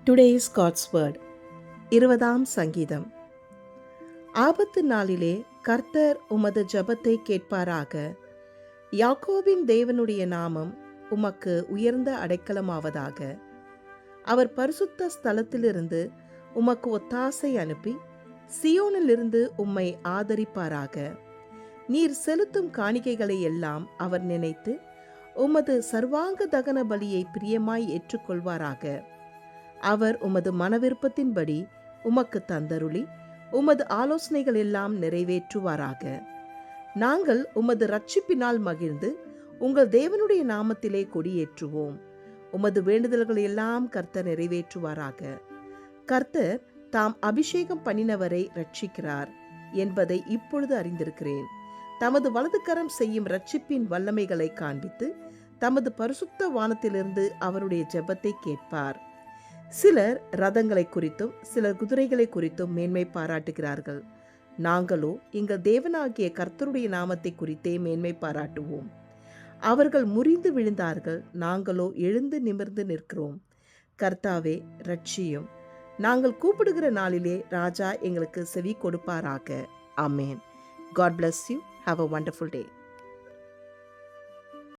Today's God's word 20ஆம் சங்கீதம். ஆபத்து நாளிலே கர்த்தர் உமது ஜெபத்தை கேட்பாராக. யாக்கோபின் தேவனுடைய நாமம் உமக்கு உயர்ந்த அடைக்கலமாவதாக. அவர் பரிசுத்த ஸ்தலத்திலிருந்து உமக்கு ஒத்தாசை அனுப்பி சியோனிலிருந்து உம்மை ஆதரிப்பாராக. நீர் செலுத்தும் காணிக்கைகளை எல்லாம் அவர் நினைத்து உமது சர்வாங்க தகன பலியை பிரியமாய் ஏற்றுக்கொள்வாராக. அவர் உமது மனவிருப்பத்தின்படி உமக்கு தந்தருளி உமது ஆலோசனைகள் எல்லாம் நிறைவேற்றுவாராக. நாங்கள் உமது இரட்சிப்பினால் மகிழ்ந்து உங்கள் தேவனுடைய நாமத்திலே கொடியேற்றுவோம். உமது வேண்டுதல்கள் எல்லாம் கர்த்தர் நிறைவேற்றுவாராக. கர்த்தர் தாம் அபிஷேகம் பண்ணினவரை இரட்சிக்கிறார் என்பதை இப்பொழுது அறிந்திருக்கிறேன். தமது வலதுகரம் செய்யும் இரட்சிப்பின் வல்லமைகளை காண்பித்து தமது பரிசுத்த வானத்திலிருந்து அவருடைய ஜெபத்தை கேட்பார். சிலர் ரதங்களை குறித்தும் சிலர் குதிரைகளை குறித்தும் மேன்மை பாராட்டுகிறார்கள். நாங்களோ எங்கள் தேவனாகிய கர்த்தருடைய நாமத்தை குறித்தே மேன்மை பாராட்டுவோம். அவர்கள் முறிந்து விழுந்தார்கள், நாங்களோ எழுந்து நிமிர்ந்து நிற்கிறோம். கர்த்தாவே இரட்சியும். நாங்கள் கூப்பிடுகிற நாளிலே ராஜா எங்களுக்கு செவி கொடுப்பாராக. ஆமேன். God bless you. Have a wonderful day.